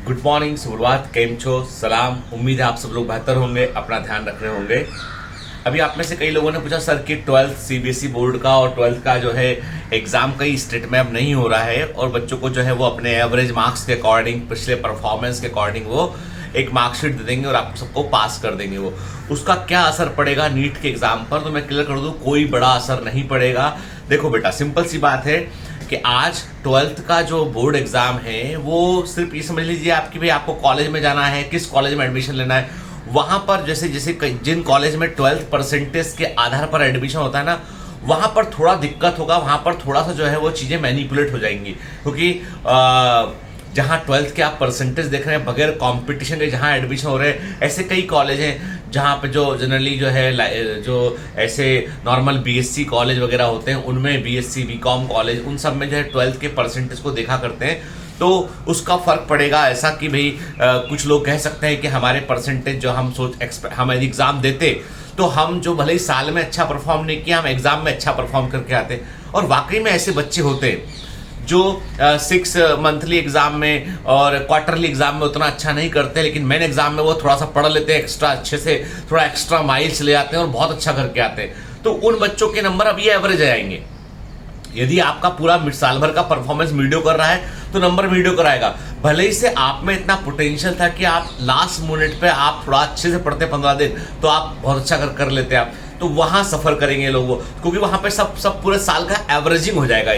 Good morning, सुप्रभात, केम छो, सलाम। उम्मीद है आप सब लोग बेहतर होंगे, अपना ध्यान रख रहे होंगे। अभी आप में से कई लोगों ने पूछा सर कि 12th सीबीएसई बोर्ड का और 12th का जो है एग्जाम कई स्टेट में अब नहीं हो रहा है और बच्चों को जो है वो अपने एवरेज मार्क्स के अकॉर्डिंग, पिछले परफॉर्मेंस के अकॉर्डिंग वो एक मार्कशीट दे देंगे और आप सबको पास कर देंगे। वो उसका क्या असर पड़ेगा नीट के एग्जाम पर, तो मैं क्लियर कर दूं, कोई बड़ा असर नहीं पड़ेगा। देखो बेटा, सिंपल सी बात है कि आज 12th का जो बोर्ड एग्जाम है वो सिर्फ ये समझ लीजिए आपकी भाई आपको कॉलेज में जाना है, किस कॉलेज में एडमिशन लेना है, वहां पर जैसे जैसे जिन कॉलेज में 12th परसेंटेज के आधार पर एडमिशन होता है ना, वहां पर थोड़ा दिक्कत होगा, वहां पर थोड़ा सा जो है वो चीजें मैनिपुलेट हो जाएंगी। क्योंकि जहां 12th के आप परसेंटेज देख रहे हैं बगैर कंपटीशन के जहां एडमिशन हो रहे हैं, ऐसे कई कॉलेज हैं जहां पे जो जनरली जो है जो ऐसे नॉर्मल बीएससी कॉलेज वगैरह होते हैं उनमें बीएससी बीकॉम कॉलेज उन सब में जो है 12th के परसेंटेज को देखा करते हैं, तो उसका फर्क पड़ेगा। ऐसा कि भाई कुछ लोग कह सकते हैं कि हमारे परसेंटेज जो हम एग्जाम देते तो हम जो भले ही साल में अच्छा परफॉर्म नहीं किया, हम एग्जाम में अच्छा परफॉर्म करके आते। और वाकई में ऐसे बच्चे होते हैं जो 6 मंथली एग्जाम में और क्वार्टरली एग्जाम में उतना अच्छा नहीं करते, लेकिन मेन एग्जाम में वो थोड़ा सा पढ़ लेते हैं, एक्स्ट्रा अच्छे से थोड़ा एक्स्ट्रा माइल्स ले आते हैं और बहुत अच्छा करके आते हैं। तो उन बच्चों के नंबर अब ये एवरेज आएंगे। यदि आपका पूरा साल भर का परफॉर्मेंस मीडियो कर रहा है तो नंबर मीडियो कराएगा। भले ही से आप में इतना पोटेंशियल था कि आप लास्ट मिनट पे आप थोड़ा अच्छे से पढ़ते 15 दिन तो आप बहुत अच्छा कर लेते आप, तो वहां सफर करेंगे लोग, क्योंकि वहां पे सब पूरे साल का एवरेजिंग हो जाएगा।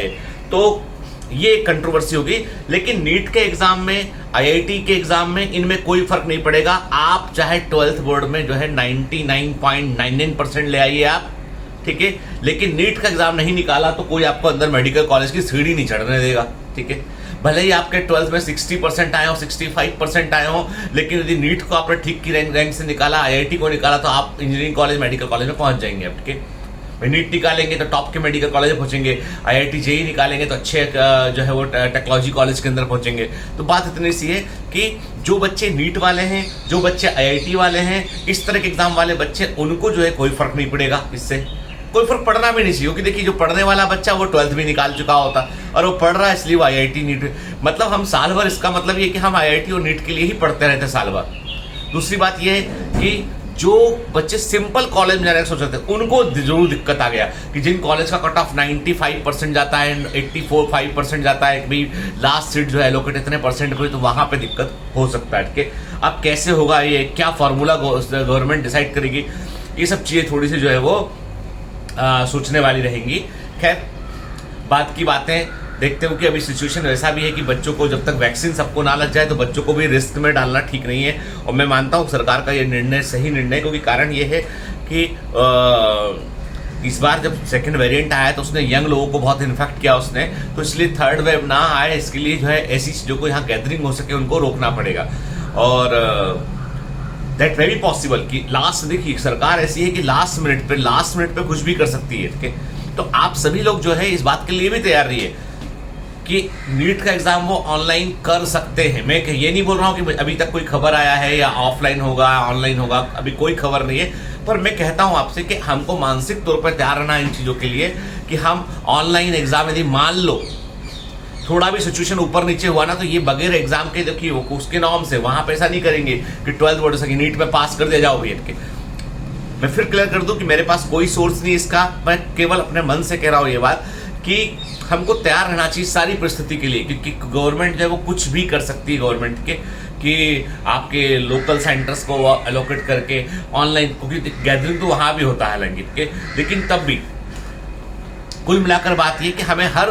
ये एक कंट्रोवर्सी होगी। लेकिन नीट के एग्जाम में, आईआईटी के एग्जाम में, इनमें कोई फर्क नहीं पड़ेगा। आप चाहे 12th बोर्ड में जो है 99.99% ले आइए आप, ठीक है, लेकिन नीट का एग्जाम नहीं निकाला तो कोई आपको अंदर मेडिकल कॉलेज की सीढ़ी नहीं चढ़ने देगा, ठीक है। भले ही आपके 12th में 60% आए हो, 65% आए हो, लेकिन यदि नीट को आपने ठीक की रैंक से निकाला, आईआईटी को निकाला, तो आप इंजीनियरिंग कॉलेज, मेडिकल कॉलेज में पहुंच जाएंगे आप, ठीक है। नीट निकालेंगे तो टॉप के मेडिकल कॉलेज में पहुंचेंगे, आईआईटी जेई निकालेंगे तो अच्छे जो है वो टेक्नोलॉजी कॉलेज के अंदर पहुंचेंगे। तो बात इतनी सी है कि जो बच्चे नीट वाले हैं, जो बच्चे आईआईटी वाले हैं, इस तरह के एग्जाम वाले बच्चे, उनको जो है कोई फर्क नहीं पड़ेगा, इससे कोई फर्क पड़ना भी नहीं चाहिए। क्योंकि देखिए, जो पढ़ने वाला बच्चा वो 12th भी निकाल चुका होता और वो पढ़ रहा है, इसलिए वो आईआईटी नीट, मतलब हम साल भर, इसका मतलब ये कि हम आईआईटी और नीट के लिए ही पढ़ते रहते साल भर। दूसरी बात ये है कि जो बच्चे सिंपल कॉलेज में जाने का सोच रहे थे उनको जरूर दिक्कत आ गया कि जिन कॉलेज का कट ऑफ 95% जाता है, 84-5% जाता है, भाई लास्ट सीट जो है एलोकेट इतने परसेंट पे, तो वहां पे दिक्कत हो सकता है, ठीक है। अब कैसे होगा ये, क्या फॉर्मूला गवर्नमेंट डिसाइड करेगी, ये सब चीजें थोड़ी सी जो है वो सोचने वाली रहेंगी। खैर, बात की बातें देखते हो कि अभी सिचुएशन वैसा भी है कि बच्चों को जब तक वैक्सीन सबको ना लग जाए तो बच्चों को भी रिस्क में डालना ठीक नहीं है। और मैं मानता हूं सरकार का ये निर्णय सही निर्णय, क्योंकि कारण ये है कि इस बार जब सेकंड वेरिएंट आया तो उसने यंग लोगों को बहुत इन्फेक्ट किया उसने, तो इसलिए थर्ड वेव ना आए, इसके लिए जो है ऐसी चीजों को यहाँ गैदरिंग हो सके उनको रोकना पड़ेगा। और दैट वेरी पॉसिबल कि लास्ट, देखिए सरकार ऐसी है कि लास्ट मिनट पे कुछ भी कर सकती है, ठीक है। तो आप सभी लोग जो है इस बात के लिए भी तैयार रहिए कि नीट का एग्जाम वो ऑनलाइन कर सकते हैं। मैं ये नहीं बोल रहा हूं कि अभी तक कोई खबर आया है या ऑफलाइन होगा ऑनलाइन होगा, अभी कोई खबर नहीं है, पर मैं कहता हूं आपसे कि हमको मानसिक तौर पर तैयार रहना इन चीजों के लिए कि हम ऑनलाइन एग्जाम, यदि मान लो थोड़ा भी सिचुएशन ऊपर नीचे हुआ ना, तो ये बगैर एग्जाम के, देखिए उसके नॉर्म से वहां पे ऐसा नहीं करेंगे कि 12th बोर्ड से नीट में पास कर दिया जाओ भी के। मैं फिर क्लियर कर दूं कि मेरे पास कोई सोर्स नहीं इसका, मैं केवल अपने मन से कह रहा हूं ये बात कि हमको तैयार रहना चाहिए सारी परिस्थिति के लिए, क्योंकि गवर्नमेंट जो है वो कुछ भी कर सकती है गवर्नमेंट के, कि आपके लोकल सेंटर्स को एलोकेट करके ऑनलाइन, क्योंकि गैदरिंग तो वहां भी होता है हालांकि, लेकिन तब भी कुल मिलाकर बात ये कि हमें हर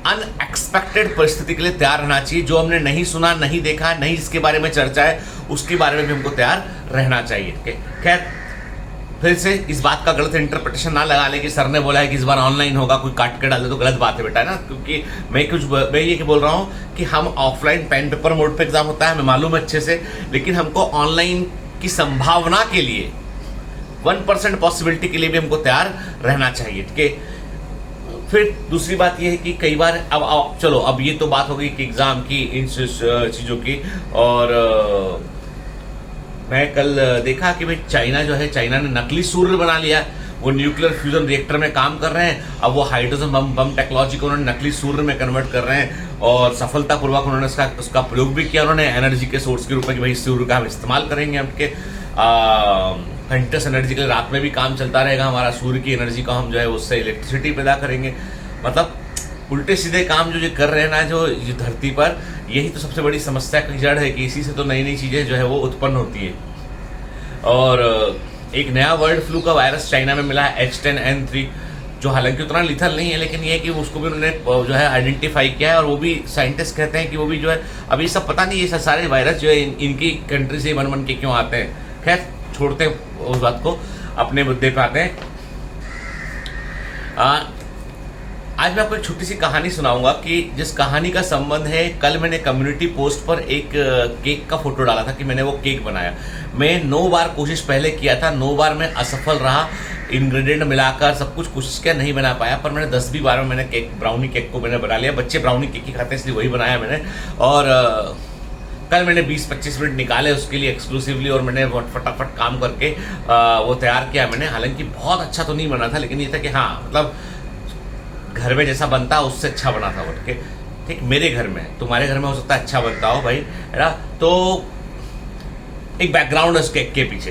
अनएक्सपेक्टेड परिस्थिति के लिए तैयार रहना चाहिए। जो हमने नहीं सुना, नहीं देखा, नहीं जिसके बारे में चर्चा है, उसके बारे में भी हमको तैयार रहना चाहिए, ठीक है। खैर, फिर से इस बात का गलत इंटरप्रिटेशन ना लगा ले कि सर ने बोला है कि इस बार ऑनलाइन होगा, कोई काट के डाल दे, तो गलत बात है बेटा, ना। क्योंकि मैं ये बोल रहा हूँ कि हम ऑफलाइन पेन पेपर मोड पे एग्जाम होता है, हमें मालूम है अच्छे से, लेकिन हमको ऑनलाइन की संभावना के लिए 1% पॉसिबिलिटी के लिए भी हमको तैयार रहना चाहिए, ठीक है। फिर दूसरी बात यह है कि कई बार अब चलो, अब ये तो बात हो गई कि एग्जाम की, इन चीजों की। और मैं कल देखा कि भाई चाइना ने नकली सूर्य बना लिया। वो न्यूक्लियर फ्यूजन रिएक्टर में काम कर रहे हैं, अब वो हाइड्रोजन बम टेक्नोलॉजी को उन्होंने नकली सूर्य में कन्वर्ट कर रहे हैं और सफलतापूर्वक उन्होंने उसका प्रयोग भी किया। उन्होंने एनर्जी के सोर्स के रूप में कि भाई सूर्य का हम इस्तेमाल करेंगे, आपके कंटिन्यूस एनर्जी के लिए रात में भी काम चलता रहेगा हमारा, सूर्य की एनर्जी का हम जो है उससे इलेक्ट्रिसिटी पैदा करेंगे। मतलब उल्टे सीधे काम जो कर रहे हैं ना जो ये धरती पर, यही तो सबसे बड़ी समस्या की जड़ है कि इसी से तो नई नई चीजें जो है वो उत्पन्न होती है। और एक नया बर्ड फ्लू का वायरस चाइना में मिला है H10N3, जो हालांकि उतना लिथल नहीं है, लेकिन ये है कि उसको भी उन्होंने जो है आइडेंटिफाई किया है। और वो भी साइंटिस्ट कहते हैं कि वो भी जो है अभी सब पता नहीं, ये सारे वायरस जो है इनकी कंट्री से बन के क्यों आते हैं। खैर छोड़ते हैं उस बात को, अपने मुद्दे पे आते हैं। आज मैं आपको एक छोटी सी कहानी सुनाऊंगा कि जिस कहानी का संबंध है, कल मैंने कम्युनिटी पोस्ट पर एक केक का फोटो डाला था कि मैंने वो केक बनाया। मैं 9 बार कोशिश पहले किया था, 9 बार मैं असफल रहा, इंग्रेडिएंट मिलाकर सब कुछ कोशिश किया, नहीं बना पाया। पर मैंने 10वीं बार में मैंने केक, ब्राउनी केक को मैंने बना लिया। बच्चे ब्राउनी केक ही खाते हैं इसलिए वही बनाया मैंने। और कल मैंने 20-25 मिनट निकाले उसके लिए एक्सक्लूसिवली, और मैंने फटाफट काम करके वो तैयार किया मैंने। हालांकि बहुत अच्छा तो नहीं बना था, लेकिन ये था कि हाँ मतलब घर में जैसा बनता है उससे अच्छा बना था। बोल के ठीक, मेरे घर में, तुम्हारे घर में हो सकता है अच्छा बनता हो भाई, है ना। तो एक बैकग्राउंड है उस केक के पीछे।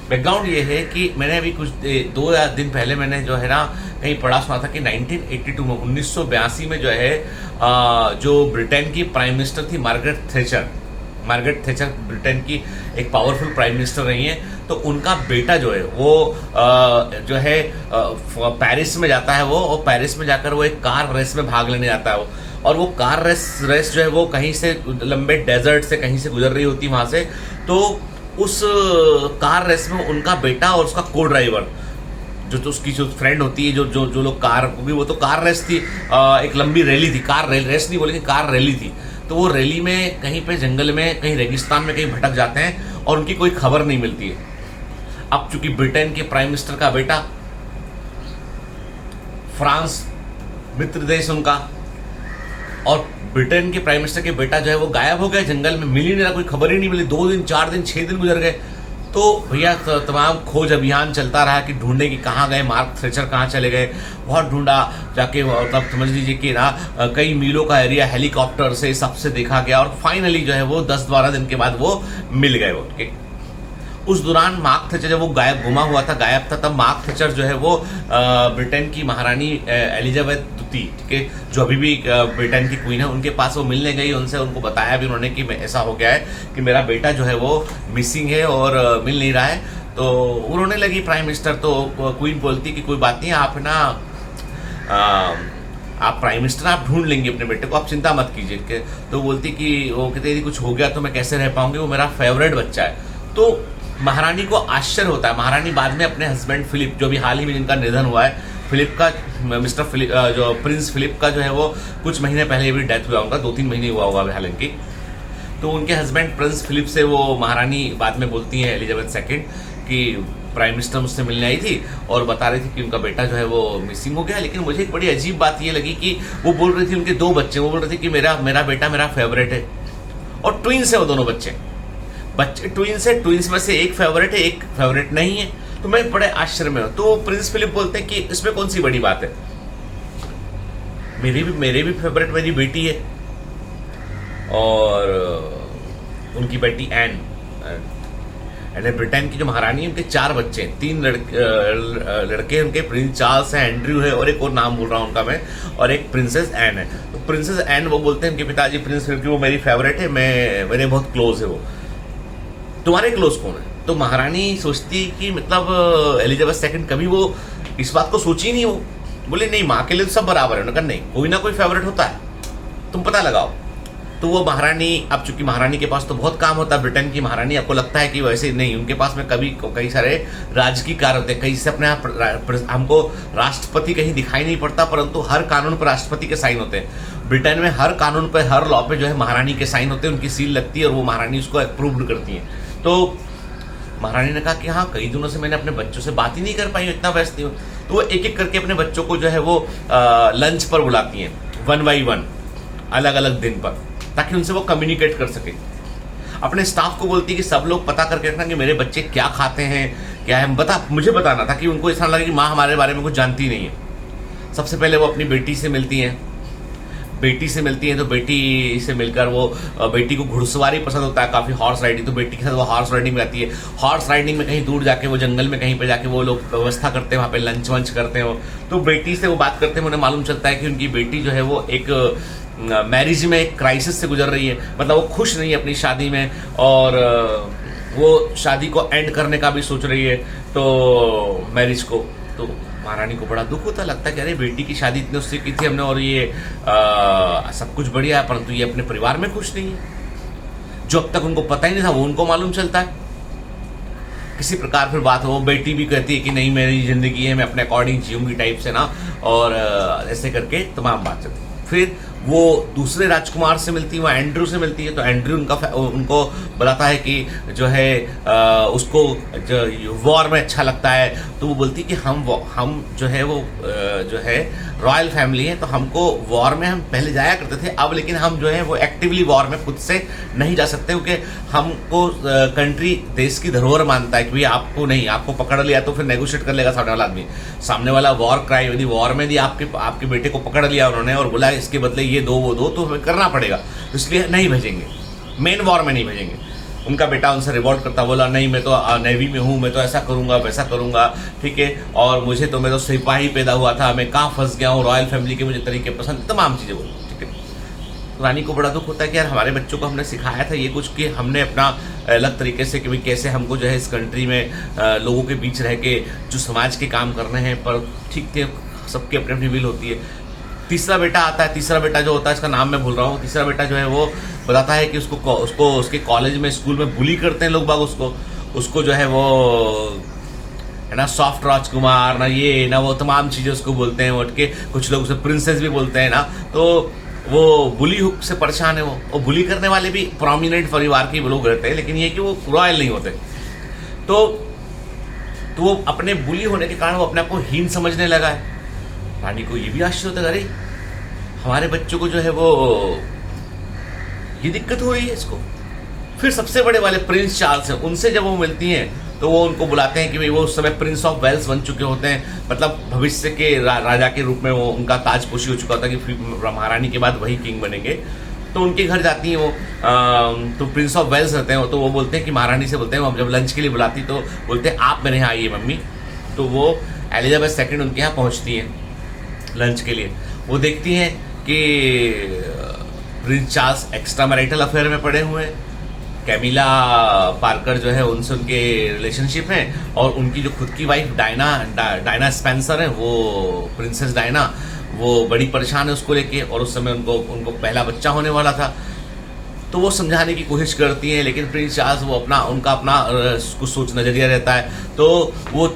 बैकग्राउंड ये है कि मैंने अभी कुछ 2 दिन पहले मैंने जो है ना कहीं पढ़ा सुना था कि 1982 में 1982 में जो है जो ब्रिटेन की प्राइम मिनिस्टर थी मार्गरेट थेचर ब्रिटेन की एक पावरफुल प्राइम मिनिस्टर रही हैं। तो उनका बेटा जो है वो जो है पेरिस में जाता है वो, और पेरिस में जाकर वो एक कार रेस में भाग लेने जाता है वो। और वो कार रेस जो है वो कहीं से लंबे डेजर्ट से कहीं से गुजर रही होती वहां से। तो उस कार रेस में उनका बेटा और उसका को ड्राइवर जो तो उसकी जो फ्रेंड होती है, जो लोग कार, वो तो कार रेस थी, एक लंबी रैली थी, कार रेस नहीं बोलेंगे, कार रैली थी। तो वो रैली में कहीं पे जंगल में, कहीं रेगिस्तान में कहीं भटक जाते हैं और उनकी कोई खबर नहीं मिलती है। अब चूंकि ब्रिटेन के प्राइम मिनिस्टर का बेटा, फ्रांस मित्र देश उनका, और ब्रिटेन के प्राइम मिनिस्टर के बेटा जो है वो गायब हो गया जंगल में, मिल ही नहीं रहा, कोई खबर ही नहीं मिली। 2 दिन 4 दिन 6 दिन गुजर गए। तो भैया तमाम खोज अभियान चलता रहा कि ढूंढने की कहाँ गए, मार्क थ्रेचर कहाँ चले गए। बहुत ढूंढा जाके, मतलब समझ लीजिए कि ना कई मीलों का एरिया हेलीकॉप्टर से सबसे देखा गया, और फाइनली जो है वो 10-12 दिन के बाद वो मिल गए उनके। उस दौरान मार्क थेचर जब वो गायब था, तब मार्क थेचर जो है वो ब्रिटेन की महारानी एलिजाबेथ द्वितीय, ठीक है, जो अभी भी ब्रिटेन की क्वीन है, उनके पास वो मिलने गई। उनको बताया भी उन्होंने कि ऐसा हो गया है कि मेरा बेटा जो है वो मिसिंग है और मिल नहीं रहा है। तो उन्होंने लगी प्राइम मिनिस्टर, तो क्वीन बोलती कि कोई बात नहीं, आप ना आप प्राइम मिनिस्टर, आप ढूंढ लेंगे अपने बेटे को, आप चिंता मत कीजिए। तो बोलती कि वो कहते यदि कुछ हो गया तो मैं कैसे रह पाऊंगी, वो मेरा फेवरेट बच्चा है। तो महारानी को आश्चर्य होता है। महारानी बाद में अपने हस्बैंड फिलिप, जो भी हाल ही में जिनका निधन हुआ है, फिलिप का, मिस्टर फिलिप, जो प्रिंस फिलिप का जो है वो कुछ महीने पहले भी डेथ हुआ उनका, 2-3 महीने हुआ होगा हालांकि। तो उनके हस्बैंड प्रिंस फिलिप से वो महारानी बाद में बोलती हैं, एलिजाबेथ सेकंड, कि प्राइम मिनिस्टर मुझसे मिलने आई थी और बता रही थी कि उनका बेटा जो है वो मिसिंग हो गया। लेकिन मुझे एक बड़ी अजीब बात ये लगी कि वो बोल रही थी उनके 2 बच्चे, वो बोल रही थी कि मेरा बेटा मेरा फेवरेट है, और ट्विंस है वो दोनों बच्चे ट्विंस है, ट्विंस में से एक फेवरेट है, एक फेवरेट नहीं है। तो मैं बड़े आश्चर्य में हूं। तो प्रिंस फिलिप बोलते हैं कि इसमें कौन सी बड़ी बात है, मेरे भी फेवरेट मेरी बेटी है, और उनकी बेटी एन। ब्रिटेन की जो महारानी है, उनके 4 बच्चे हैं, 3 लड़के उनके, प्रिंस चार्ल्स है, एंड्रयू है, और एक और नाम बोल रहा हूं उनका मैं, और एक प्रिंसेस एन है। तो प्रिंसेस एन वो बोलते हैं उनके पिताजी प्रिंस फिलिप की वो मेरी फेवरेट है, मेरे बहुत क्लोज है वो। तुम्हारे क्लोज कौन है? तो महारानी सोचती कि मतलब एलिजाबेथ सेकंड कभी वो इस बात को सोची नहीं। वो बोले नहीं, माँ के लिए तो सब बराबर है। उन्होंने कहा नहीं, कोई ना कोई फेवरेट होता है, तुम पता लगाओ। तो वो महारानी, अब चूंकि महारानी के पास तो बहुत काम होता है, ब्रिटेन की महारानी, आपको लगता है कि वैसे नहीं, उनके पास में कई सारे राजकीय कार्य होते हैं, कहीं से अपने हमको राष्ट्रपति कहीं दिखाई नहीं पड़ता, परंतु हर कानून पर राष्ट्रपति के साइन होते हैं। ब्रिटेन में हर कानून पर, हर लॉ पे जो है महारानी के साइन होते हैं, उनकी सील लगती है और वो महारानी उसको अप्रूव करती है। तो महारानी ने कहा कि हाँ, कई दिनों से मैंने अपने बच्चों से बात ही नहीं कर पाई, इतना व्यस्त हूँ। तो वो एक एक करके अपने बच्चों को जो है वो लंच पर बुलाती हैं, 1 by 1 अलग अलग दिन पर, ताकि उनसे वो कम्युनिकेट कर सके। अपने स्टाफ को बोलती है कि सब लोग पता करके रखना कि मेरे बच्चे क्या खाते हैं, क्या है, मुझे बताना, ताकि उनको ऐसा लगे कि माँ हमारे बारे में कुछ जानती नहीं है। सबसे पहले वो अपनी बेटी से मिलती हैं। बेटी से मिलती है तो बेटी से मिलकर वो बेटी को घुड़सवारी पसंद होता है, काफी हॉर्स राइडिंग, तो बेटी के साथ वो हॉर्स राइडिंग में आती है। हॉर्स राइडिंग में कहीं दूर जाके वो जंगल में कहीं पे जाके वो लोग व्यवस्था करते हैं, वहां पे लंच वंच करते हैं। तो बेटी से वो बात करते हैं, उन्हें मालूम चलता है कि उनकी बेटी जो है वो एक मैरिज में एक क्राइसिस से गुजर रही है, मतलब वो खुश नहीं है अपनी शादी में और वो शादी को एंड करने का भी सोच रही है, तो मैरिज को। तो महारानी को बड़ा दुख होता, लगता है कि अरे बेटी की शादी इतने उससे की थी हमने और ये सब कुछ बढ़िया है, परंतु ये अपने परिवार में खुश नहीं है। जो अब तक उनको पता ही नहीं था वो उनको मालूम चलता है। किसी प्रकार फिर बात हो, बेटी भी कहती है कि नहीं मेरी जिंदगी है, मैं अपने अकॉर्डिंग जीऊंगी टाइप से ना, और ऐसे करके तमाम बात चलती। फिर वो दूसरे राजकुमार से मिलती है, वो एंड्रू से मिलती है, तो एंड्रू उनको बताता है कि जो है उसको जो वॉर में अच्छा लगता है, तो वो बोलती है कि हम जो है वो जो है रॉयल फैमिली है, तो हमको वॉर में हम पहले जाया करते थे, अब लेकिन हम जो है वो एक्टिवली वॉर में खुद से नहीं जा सकते, क्योंकि हमको कंट्री देश की धरोहर मानता है कि भाई आपको नहीं, आपको पकड़ लिया तो फिर नेगोशिएट कर लेगा सामने वाला आदमी। सामने वाला वॉर क्राइम, यदि वॉर में यदि आपके बेटे को पकड़ लिया उन्होंने और बोला इसके बदले ये दो वो दो, तो हमें करना पड़ेगा, इसलिए नहीं भेजेंगे, मेन वॉर में नहीं भेजेंगे। उनका बेटा उनसे रिवॉल्ट करता, बोला नहीं मैं तो नेवी में हूँ, मैं तो ऐसा करूंगा वैसा करूंगा, ठीक है, और मैं तो सिपाही पैदा हुआ था, मैं कहाँ फंस गया हूँ, रॉयल फैमिली के मुझे तरीके पसंद, तमाम चीजें बोली, ठीक है। तो रानी को बड़ा दुख होता है कि यार हमारे बच्चों को हमने सिखाया था ये कुछ कि हमने अपना अलग तरीके से कि भाई कैसे हमको जो है इस कंट्री में लोगों के बीच रह के जो समाज के काम करने हैं, पर ठीक थे सबकी अपनी अपनी विल होती है। तीसरा बेटा आता है, तीसरा बेटा जो होता है इसका नाम मैं भूल रहा हूँ, तीसरा बेटा जो है वो बताता है कि उसको उसके कॉलेज में स्कूल में बुली करते हैं लोग बाग, उसको जो है वो है ना सॉफ्ट राजकुमार ना ये ना वो तमाम चीजें उसको बोलते हैं, उठ के कुछ लोग उसे प्रिंसेस भी बोलते हैं ना, तो वो बुली हुक से परेशान है। वो बुली करने वाले भी प्रोमिनेंट परिवार के लोग रहते हैं, लेकिन ये कि वो रॉयल नहीं होते। तो वो अपने बुली होने के कारण वो अपने आप को हीन समझने लगा है। रानी को ये भी आश्चर्य होता है, अरे हमारे बच्चों को जो है वो ये दिक्कत हो रही है इसको। फिर सबसे बड़े वाले प्रिंस चार्ल्स हैं, उनसे जब वो मिलती हैं तो वो उनको बुलाते हैं कि भाई वो उस समय प्रिंस ऑफ वेल्स बन चुके होते हैं, मतलब भविष्य के राजा के रूप में वो उनका ताजपोशी हो चुका होता है कि महारानी के बाद वही किंग बनेंगे। तो उनके घर जाती हैं वो, तो प्रिंस ऑफ वेल्स रहते हैं, तो वो बोलते हैं कि महारानी से बोलते हैं, जब लंच के लिए बुलाती तो बोलते हैं आप मेरे यहाँ आइए मम्मी। तो वो एलिजाबेथ सेकंड उनके यहाँ पहुँचती हैं लंच के लिए। वो देखती हैं कि Prince Charles extra marital affair में पड़े हुए हैं, कैमिला पार्कर जो है उनसे उनके रिलेशनशिप हैं, और उनकी जो खुद की वाइफ डायना स्पेंसर है, वो प्रिंसेस डायना, वो बड़ी परेशान है उसको लेके, और उस समय उनको पहला बच्चा होने वाला था। तो वो समझाने की कोशिश करती हैं, लेकिन प्रिंस चार्ल्स वो उनका अपना कुछ सोच नजरिया रहता है। तो वो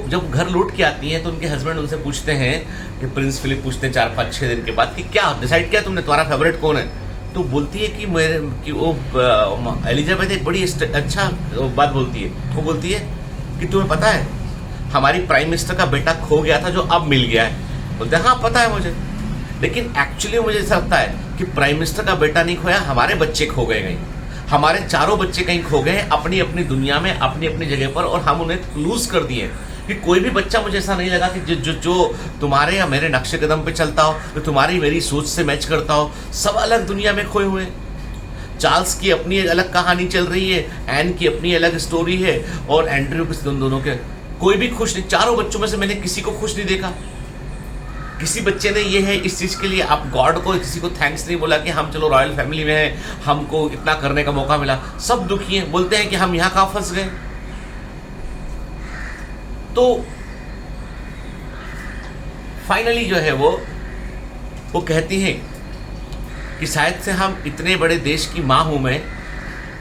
जब घर लौट के आती हैं तो उनके हस्बैंड उनसे पूछते हैं कि प्रिंस फिलिप पूछते हैं 4-5-6 दिन के बाद कि क्या डिसाइड किया तुमने, तुम्हारा फेवरेट कौन है। तो बोलती है कि वो एलिजाबेथ एक बड़ी अच्छा बात बोलती है। वो बोलती है कि तुम्हें पता है हमारी प्राइम मिनिस्टर का बेटा खो गया था जो अब मिल गया है। बोलते हैं हाँ पता है मुझे, लेकिन एक्चुअली मुझे ऐसा लगता है कि प्राइम मिनिस्टर का बेटा नहीं खोया, हमारे बच्चे खो गए कहीं, हमारे चारों बच्चे कहीं खो गए अपनी अपनी दुनिया में, अपनी अपनी जगह पर, और हम उन्हें लूज कर दिए। कि कोई भी बच्चा मुझे ऐसा नहीं लगा कि जो तुम्हारे या मेरे नक्शे कदम पे चलता हो, जो तुम्हारी मेरी सोच से मैच करता हो, सब अलग दुनिया में खोए हुए। चार्ल्स की अपनी एक अलग कहानी चल रही है, एन की अपनी अलग स्टोरी है, और एंड्रयू की दोनों के कोई भी खुश नहीं। चारों बच्चों में से मैंने किसी को खुश नहीं देखा। किसी बच्चे ने ये है इस चीज के लिए आप गॉड को किसी को थैंक्स नहीं बोला कि हम चलो रॉयल फैमिली में हैं, हमको इतना करने का मौका मिला। सब दुखी हैं, बोलते हैं कि हम यहाँ कहाँ फंस गए। तो फाइनली जो है वो कहती हैं कि शायद से हम इतने बड़े देश की माँ हूं मैं,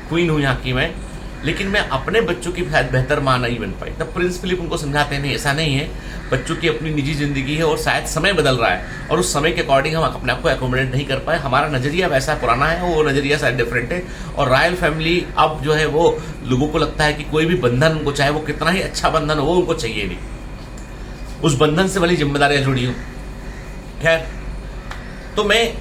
क्वीन हूं यहाँ की मैं, लेकिन मैं अपने बच्चों की बेहतर माँ नहीं बन पाई। तब प्रिंस फिलिप उनको समझाते हैं नहीं ऐसा नहीं है, बच्चों की अपनी निजी जिंदगी है और शायद समय बदल रहा है, और उस समय के अकॉर्डिंग हम अपने आप को एकोमोडेट नहीं कर पाए, हमारा नजरिया वैसा पुराना है, वो नजरिया शायद डिफरेंट है। और रॉयल फैमिली अब जो है वो लोगों को लगता है कि कोई भी बंधन उनको, चाहे वो कितना ही अच्छा बंधन हो, वो उनको चाहिए नहीं, उस बंधन से बड़ी जिम्मेदारियां जुड़ी हूं। खैर, तो मैं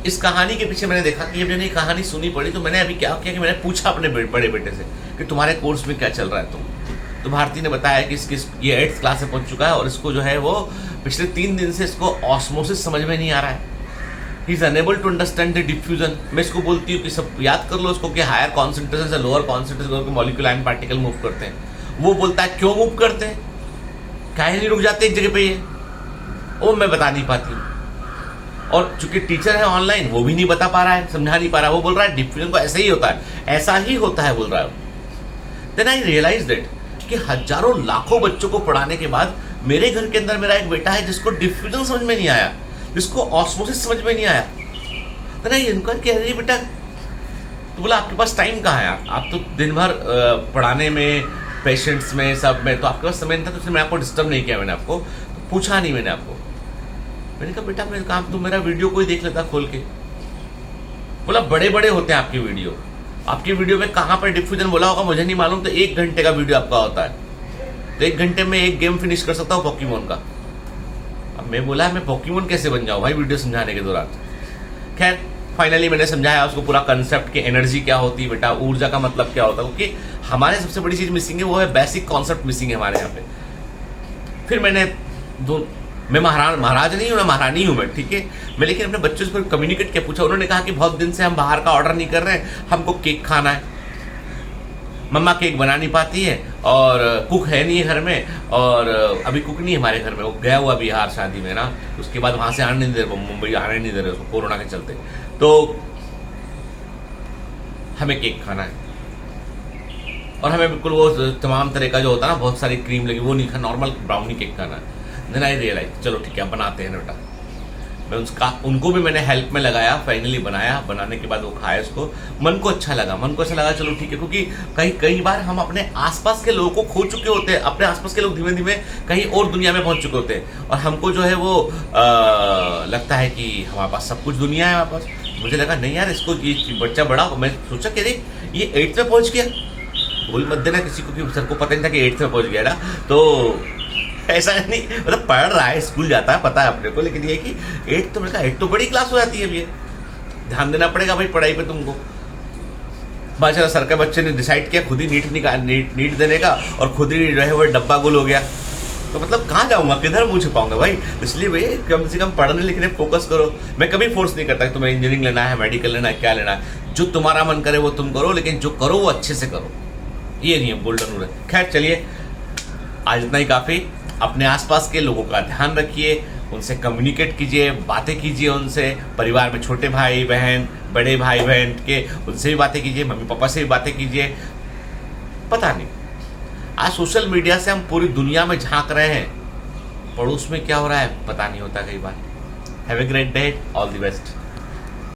इस कहानी के पीछे मैंने देखा कि जब मैंने कहानी सुनी पड़ी तो मैंने अभी क्या किया कि मैंने पूछा अपने बड़े बेटे से कि तुम्हारे कोर्स में क्या चल रहा है। तो भारती ने बताया कि ये 8th क्लास में पहुंच चुका है और इसको जो है वो पिछले 3 दिन से इसको ऑस्मोसिस समझ में नहीं आ रहा है। He is unable to understand the diffusion. मैं इसको बोलती हूँ कि सब याद कर लो उसको कि हायर कॉन्सेंट्रेशन से lower concentration molecule ion particle move करते हैं। वो बोलता है क्यों मूव करते हैं, काहे नहीं रुक जाते एक जगह पे, ये वो मैं बता नहीं पाती हूँ। और चूंकि टीचर है ऑनलाइन, वो भी नहीं बता पा रहा है, समझा नहीं पा रहा है। वो बोल रहा है डिफ्यूजन को ऐसे ही होता है, ऐसा ही होता है बोल रहा है। देन आई रियलाइज दैट कि हजारों लाखों बच्चों को पढ़ाने के बाद मेरे घर के अंदर मेरा एक बेटा है जिसको डिफ्यूजन समझ में नहीं आया, जिसको ऑस्मोसिस समझ में नहीं आया। तो नहीं इनका कह रही बेटा, तो बोला आपके पास टाइम कहाँ है, आप तो दिन भर पढ़ाने में, पेशेंट्स में, सब में, तो आपके पास समय नहीं था, तो इसलिए मैं आपको डिस्टर्ब नहीं किया, मैंने आपको पूछा नहीं, मैंने आपको। मैंने कहा बेटा मेरे काम, तो मेरा वीडियो कोई देख लेता खोल के। बोला बड़े बड़े होते हैं आपके वीडियो, आपकी वीडियो में कहाँ पर डिफ्यूजन बोला होगा मुझे नहीं मालूम, तो 1 घंटे का वीडियो आपका होता है, तो 1 घंटे में एक गेम फिनिश कर सकता हूँ पोकेमोन का। अब मैं बोला मैं पोकेमोन कैसे बन जाऊँ भाई वीडियो समझाने के दौरान। खैर फाइनली मैंने समझाया उसको पूरा कंसेप्ट कि एनर्जी क्या होती है बेटा, ऊर्जा का मतलब क्या होता है, क्योंकि हमारे सबसे बड़ी चीज मिसिंग है, वो है बेसिक कॉन्सेप्ट मिसिंग है हमारे यहाँ पे। फिर मैं महाराज नहीं हूँ ना महारानी हूँ मैं, ठीक है, मैं लेकिन अपने बच्चों से कम्युनिकेट किया, पूछा। उन्होंने कहा कि बहुत दिन से हम बाहर का ऑर्डर नहीं कर रहे हैं, हमको केक खाना है, मम्मा केक बना नहीं पाती है और कुक है नहीं घर में, और अभी कुक नहीं है हमारे घर में, वो गया हुआ बिहार शादी में ना, उसके बाद वहां से आने नहीं दे रहे, मुंबई आने नहीं दे रहे उसको कोरोना के चलते, तो हमें केक खाना है। और हमें बिल्कुल वो तमाम तरह का जो होता है ना, बहुत सारी क्रीम लगी, वो नहीं खाना, नॉर्मल ब्राउनी केक खाना है। देन आई रियलाइज चलो ठीक है बनाते हैं ना बेटा। मैं उनको भी मैंने हेल्प में लगाया, फाइनली बनाया, बनाने के बाद वो खाया, उसको मन को अच्छा लगा, चलो ठीक है, क्योंकि कई बार हम अपने आसपास के लोगों को खो चुके होते हैं, अपने आसपास के लोग धीमे धीमे कहीं और दुनिया में पहुंच चुके होते हैं, और हमको जो है वो लगता है कि हमारे पास सब कुछ दुनिया है हमारे पास। मुझे लगा नहीं यार, इसको ये बच्चा बड़ा, मैं सोचा कि अरे ये 8th में पहुंच गया, बोल मत देना किसी को कि सर को पता नहीं था कि 8th में पहुंच गया ना, तो ऐसा नहीं, मतलब पढ़ रहा है, स्कूल जाता है, पता है अपने को, लेकिन ये कि 8 तो मैंने कहा 8 तो बड़ी क्लास हो जाती है, ये ध्यान देना पड़ेगा भाई पढ़ाई पे तुमको। बादशाह सर के बच्चे ने डिसाइड किया खुद ही नीट देने का, और खुद ही जो है वो डब्बा गुल हो गया, तो मतलब कहाँ जाऊंगा, किधर मुंह छुपाऊंगा भाई। इसलिए भाई कम से कम पढ़ने लिखने फोकस करो। मैं कभी फोर्स नहीं करता कि तुम्हें इंजीनियरिंग लेना है, मेडिकल लेना है, क्या लेना है, जो तुम्हारा मन करे वो तुम करो, लेकिन जो करो वो अच्छे से करो, ये नहीं है गोल्डन रूल है। खैर चलिए आज इतना ही काफी। अपने आसपास के लोगों का ध्यान रखिए, उनसे कम्युनिकेट कीजिए, बातें कीजिए उनसे, परिवार में छोटे भाई बहन, बड़े भाई बहन के, उनसे भी बातें कीजिए, मम्मी पापा से भी बातें कीजिए। पता नहीं आज सोशल मीडिया से हम पूरी दुनिया में झांक रहे हैं, पड़ोस में क्या हो रहा है पता नहीं होता कई बार। Have a great day, all the best.